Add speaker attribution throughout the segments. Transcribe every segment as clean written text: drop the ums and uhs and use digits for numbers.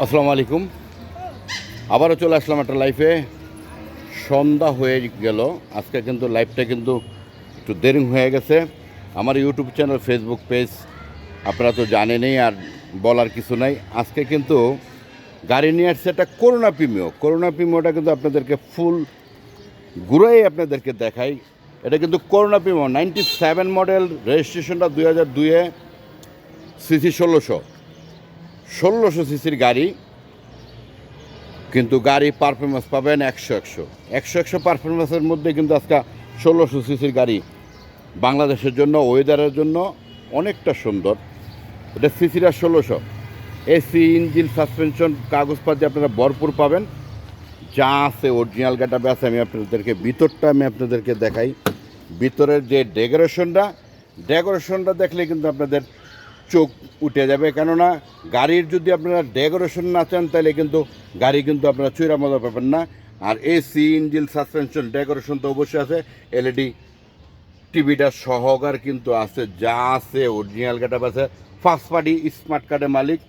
Speaker 1: আসসালামু আলাইকুম। আবারও চলে আসলাম একটা লাইফে। সন্ধ্যা হয়ে গেল, আজকে কিন্তু লাইফটা কিন্তু একটু দেরি হয়ে গেছে। আমার ইউটিউব চ্যানেল, ফেসবুক পেজ আপনারা তো জানেনই, আর বলার কিছু নাই। আজকে কিন্তু গাড়ি নিয়ে আসছে একটা করোনা প্রিমিওটা কিন্তু আপনাদেরকে ফুল ঘুরাই আপনাদেরকে দেখাই। এটা কিন্তু করোনা প্রিমিও 97 মডেল, রেজিস্ট্রেশনটা 2002-এ, সিসি 1600 সিসির গাড়ি। কিন্তু গাড়ি পারফরমেন্স পাবেন 100 পারফরমেন্সের মধ্যে কিন্তু আজকে 1600 সিসির গাড়ি বাংলাদেশের জন্য, ওয়েদারের জন্য অনেকটা সুন্দর। এটা সিসিটা 1600, এসি, ইঞ্জিন, সাসপেনশন, কাগজপাতি আপনারা ভরপুর পাবেন। যা আছে অরিজিনাল গাড়িটা আছে। আমি আপনাদেরকে দেখাই। ভিতরের যে ডেকোরেশনটা দেখলে কিন্তু আপনাদের চোখ উঠে যাবে। কেননা গাড়ির যদি আপনারা ডেকোরেশন না চান, তাহলে কিন্তু গাড়ি কিন্তু আপনারা চুরা মজা পাবেন না। আর এসি, ইঞ্জিন, সাসপেনশন, ডেকোরেশন তো অবশ্যই আছে। এলইডি টিভিটা সহকার কিন্তু আছে। যা আছে অরিজিনাল গেটআপ আছে। ফার্স্ট পার্টি স্মার্ট কার্ডের মালিক।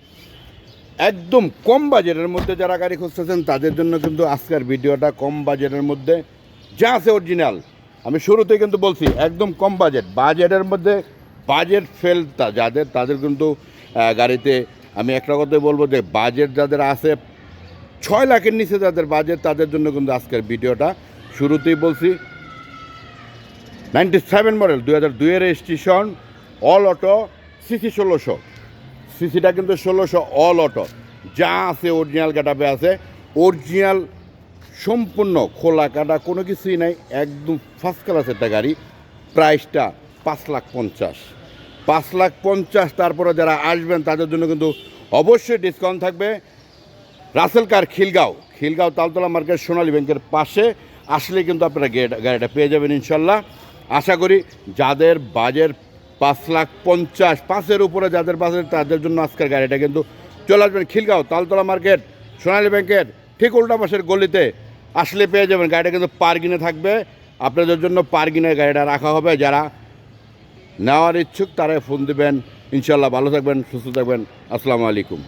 Speaker 1: একদম কম বাজেটের মধ্যে যারা গাড়ি খুঁজতেছেন তাদের জন্য কিন্তু আজকের ভিডিওটা। কম বাজেটের মধ্যে যা আছে অরিজিনাল। আমি শুরুতেই কিন্তু বলছি একদম কম বাজেটের মধ্যে বাজেট ফেলতা যাদের, তাদের কিন্তু গাড়িতে আমি একটা কথাই বলবো যে বাজেট যাদের আছে 6 লাখের নিচে যাদের বাজেট, তাদের জন্য কিন্তু আজকের ভিডিওটা। শুরুতেই বলছি 97 মডেল, 2002-এর রেজিস্ট্রেশন, অল অটো, সিসি 1600, সিসিটা কিন্তু 1600 অল অটো। যা আছে অরিজিনাল গেটআপে আছে। অরিজিনাল সম্পূর্ণ খোলা কাটা কোনো কিছুই নাই, একদম ফার্স্ট ক্লাস একটা গাড়ি। প্রাইসটা 5,50,000। তারপরে যারা আসবেন তাদের জন্য কিন্তু অবশ্যই ডিসকাউন্ট থাকবে। রাসেল কার, খিলগাঁও তালতলা মার্কেট, সোনালী ব্যাংকের পাশে আসলে কিন্তু আপনারা গাড়িটা পেয়ে যাবেন ইনশাল্লাহ। আশা করি যাদের বাজেট 5,50,000, 5-এর উপরে যাদের বাজেট, তাদের জন্য আজকের গাড়িটা কিন্তু চলে আসবেন খিলগাঁও তালতলা মার্কেট, সোনালী ব্যাংকের ঠিক উল্টা পাশের গলিতে আসলে পেয়ে যাবেন। গাড়িটা কিন্তু পার্কিংয়ে থাকবে। আপনাদের জন্য পার্কিংয়ে গাড়িটা রাখা হবে। যারা নেওয়ার ইচ্ছুক তারা ফোন দেবেন ইনশাল্লাহ। ভালো থাকবেন, সুস্থ থাকবেন। আসসালামু আলাইকুম।